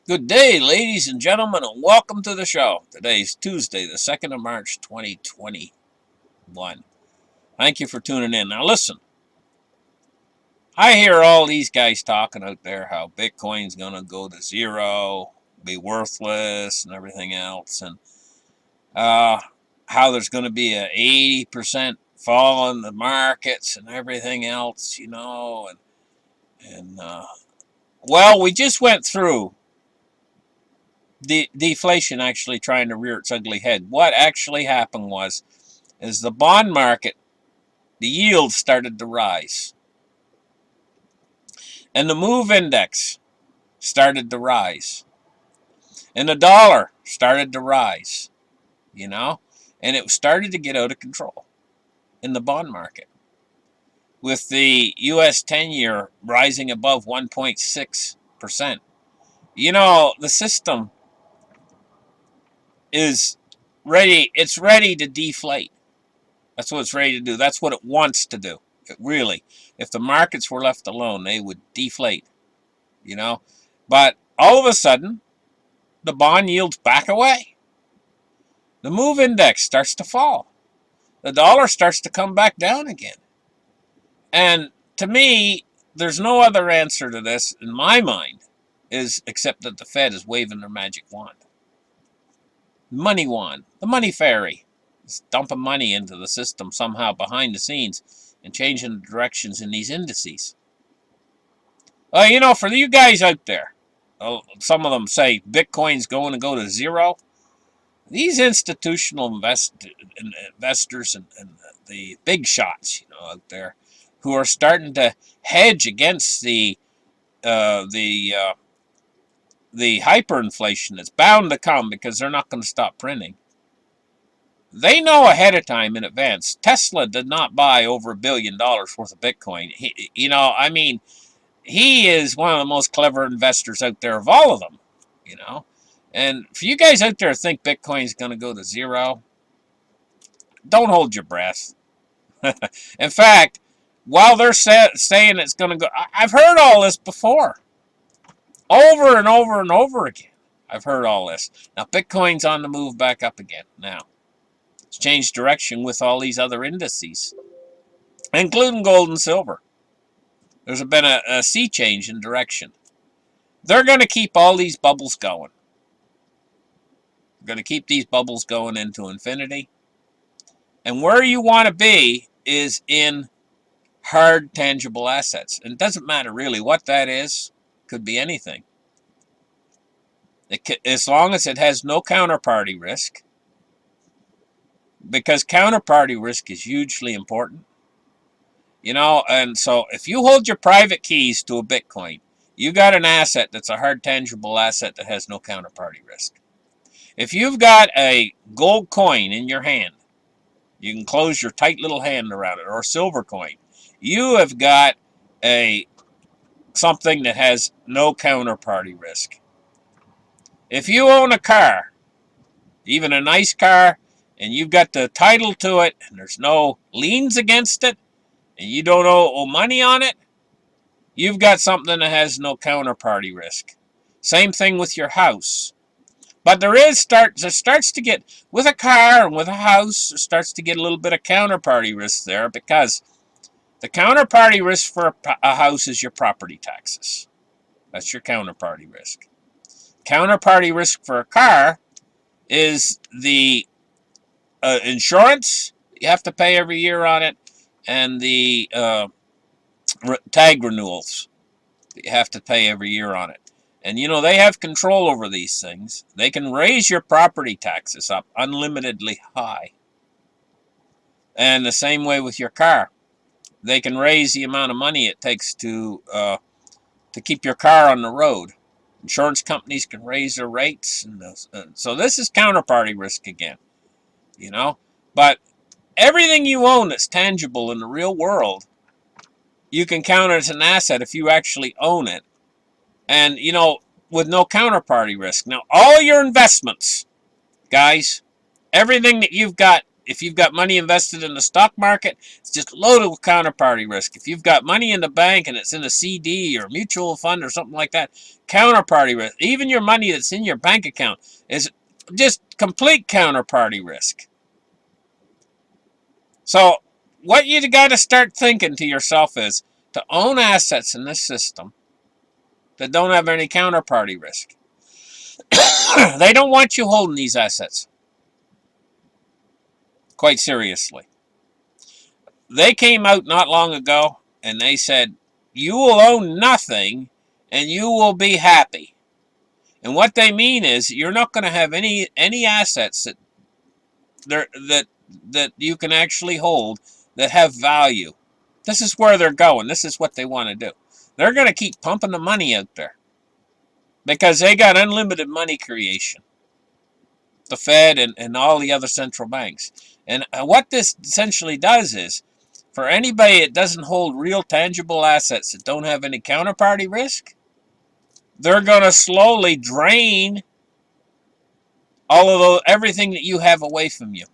Good day, ladies and gentlemen, and welcome to the show. Today's Tuesday, the 2nd of March, 2021. Thank you for tuning in. Now, listen, I hear all these guys talking out there how Bitcoin's going to go to zero, be worthless, and everything else, and how there's going to be a 80% fall in the markets and everything else, well, we just went through deflation actually trying to rear its ugly head. What actually happened is the bond market, the yields started to rise. And the MOVE index started to rise. And the dollar started to rise, And it started to get out of control in the bond market. With the US 10-year rising above 1.6%. The system is ready. It's ready to deflate. That's what it's ready to do. That's what it wants to do. Really, if the markets were left alone, they would deflate, But all of a sudden, the bond yields back away. The MOVE index starts to fall. The dollar starts to come back down again. And to me, there's no other answer to this, in my mind, except that the Fed is waving their magic wand. Money wand, the money fairy, is dumping money into the system somehow behind the scenes and changing the directions in these indices. For you guys out there, some of them say Bitcoin's going to go to zero. These institutional investors and the big shots, out there, who are starting to hedge against the hyperinflation that's bound to come because they're not going to stop printing. They know ahead of time in advance. Tesla did not buy over $1 billion worth of Bitcoin. He is one of the most clever investors out there of all of them, And for you guys out there who think Bitcoin is going to go to zero, don't hold your breath. In fact, while they're saying it's going to go, I've heard all this before. Over and over and over again. I've heard all this. Now, Bitcoin's on the move back up again now. It's changed direction with all these other indices, including gold and silver. There's been a sea change in direction. They're going to keep all these bubbles going. They're going to keep these bubbles going into infinity. And where you want to be is in hard, tangible assets. And it doesn't matter really what that is. Could be anything. As long as it has no counterparty risk. Because counterparty risk is hugely important. And so if you hold your private keys to a Bitcoin, you got an asset that's a hard, tangible asset that has no counterparty risk. If you've got a gold coin in your hand, you can close your tight little hand around it, or a silver coin. You have got something that has no counterparty risk. If you own a car, even a nice car, and you've got the title to it, and there's no liens against it, and you don't owe money on it, you've got something that has no counterparty risk. Same thing with your house. But there starts to get, with a car and with a house, there starts to get a little bit of counterparty risk there, because the counterparty risk for a house is your property taxes. That's your counterparty risk. Counterparty risk for a car is the insurance you have to pay every year on it, and the tag renewals that you have to pay every year on it. And they have control over these things. They can raise your property taxes up unlimitedly high. And the same way with your car. They can raise the amount of money it takes to keep your car on the road. Insurance companies can raise their rates. So this is counterparty risk again. But everything you own that's tangible in the real world, you can count as an asset if you actually own it. And, with no counterparty risk. Now, all your investments, guys, everything that you've got if you've got money invested in the stock market, it's just loaded with counterparty risk. If you've got money in the bank and it's in a CD or a mutual fund or something like that, counterparty risk. Even your money that's in your bank account is just complete counterparty risk. So what you got to start thinking to yourself is to own assets in this system that don't have any counterparty risk. They don't want you holding these assets. Quite seriously. They came out not long ago and they said, you will own nothing and you will be happy. And what they mean is you're not going to have any assets that you can actually hold that have value. This is where they're going. This is what they want to do. They're going to keep pumping the money out there because they got unlimited money creation. The Fed and all the other central banks. And what this essentially does is, for anybody that doesn't hold real tangible assets that don't have any counterparty risk, they're going to slowly drain everything that you have away from you.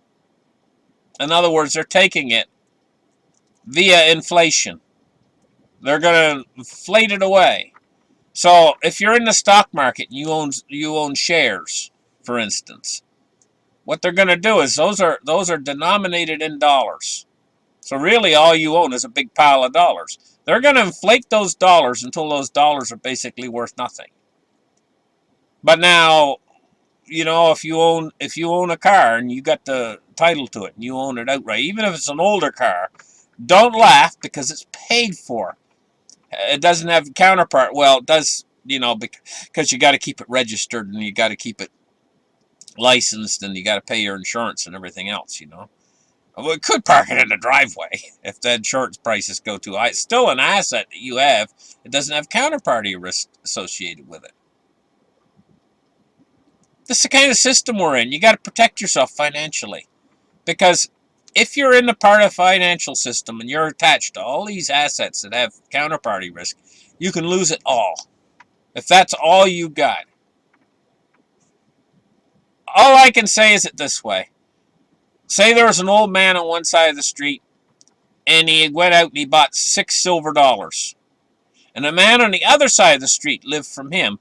In other words, they're taking it via inflation. They're going to inflate it away. So if you're in the stock market and you own shares, for instance, what they're going to do is those are denominated in dollars. So really all you own is a big pile of dollars. They're going to inflate those dollars until those dollars are basically worth nothing. But now, if you own a car and you got the title to it and you own it outright, even if it's an older car, don't laugh because it's paid for. It doesn't have a counterpart. Well, it does, because you got to keep it registered and you got to keep it licensed and you got to pay your insurance and everything else, Well, it could park it in the driveway if the insurance prices go too high. It's still an asset that you have. It doesn't have counterparty risk associated with it. This is the kind of system we're in. You got to protect yourself financially. Because if you're in the part of the financial system and you're attached to all these assets that have counterparty risk, you can lose it all. If that's all you got. All I can say is it this way. Say there was an old man on one side of the street and he went out and he bought $6 silver. And a man on the other side of the street lived from him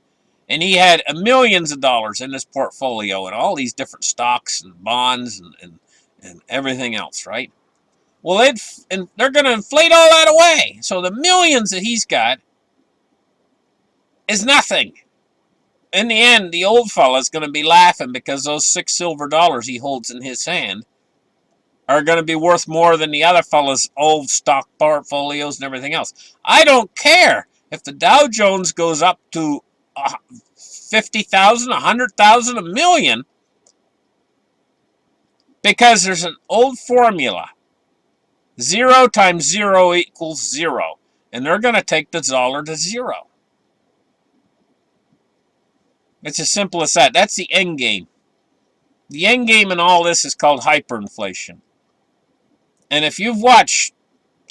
and he had millions of dollars in his portfolio and all these different stocks and bonds and everything else, right? Well, they're going to inflate all that away. So the millions that he's got is nothing. In the end, the old fella's going to be laughing because those $6 silver he holds in his hand are going to be worth more than the other fella's old stock portfolios and everything else. I don't care if the Dow Jones goes up to 50,000, 100,000, a million, because there's an old formula. 0 times 0 equals 0. And they're going to take the dollar to 0. It's as simple as that. That's the end game. The end game in all this is called hyperinflation. And if you've watched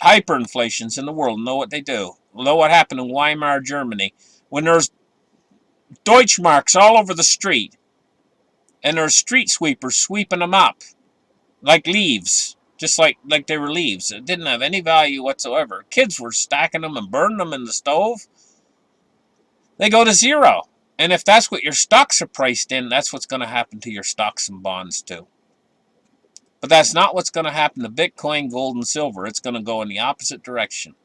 hyperinflations in the world, know what they do. Know what happened in Weimar, Germany, when there's Deutschmarks all over the street, and there's street sweepers sweeping them up like leaves, just like they were leaves. It didn't have any value whatsoever. Kids were stacking them and burning them in the stove. They go to 0. And if that's what your stocks are priced in, that's what's going to happen to your stocks and bonds too. But that's not what's going to happen to Bitcoin, gold, and silver. It's going to go in the opposite direction.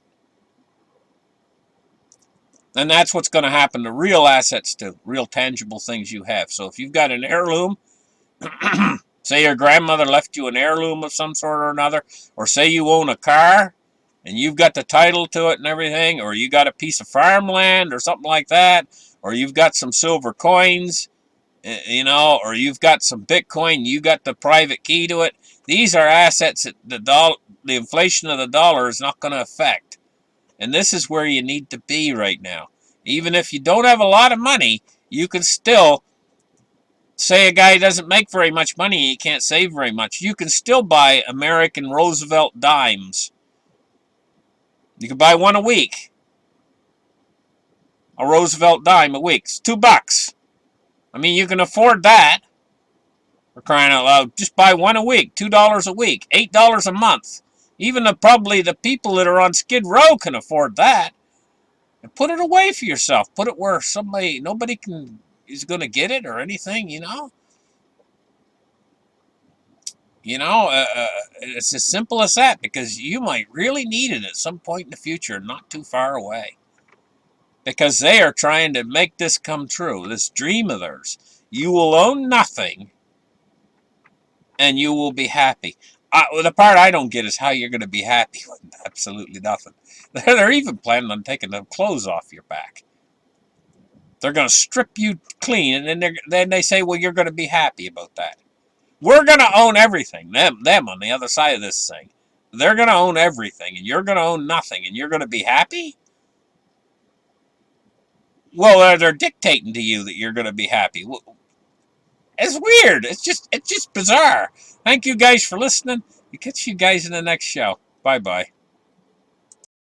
And that's what's going to happen to real assets too, real tangible things you have. So if you've got an heirloom, say your grandmother left you an heirloom of some sort or another, or say you own a car and you've got the title to it and everything, or you got a piece of farmland or something like that, or you've got some silver coins, or you've got some Bitcoin, you got the private key to it. These are assets that the inflation of the dollar is not going to affect. And this is where you need to be right now. Even if you don't have a lot of money, you can still, say a guy doesn't make very much money, he can't save very much, you can still buy American Roosevelt dimes. You can buy one a week. A Roosevelt dime a week. It's $2. I mean, you can afford that, For crying out loud, just buy one a week, $2 a week, $8 a month. Even probably the people that are on Skid Row can afford that. And put it away for yourself. Put it where nobody is going to get it or anything, you know. It's as simple as that, because you might really need it at some point in the future, not too far away. Because they are trying to make this come true, this dream of theirs. You will own nothing, and you will be happy. The part I don't get is how you're going to be happy with absolutely nothing. They're even planning on taking the clothes off your back. They're going to strip you clean, and then they say, well, you're going to be happy about that. We're going to own everything. Them on the other side of this thing. They're going to own everything, and you're going to own nothing, and you're going to be happy? Well, they're dictating to you that you're going to be happy. It's weird. It's just bizarre. Thank you guys for listening. We'll catch you guys in the next show. Bye-bye.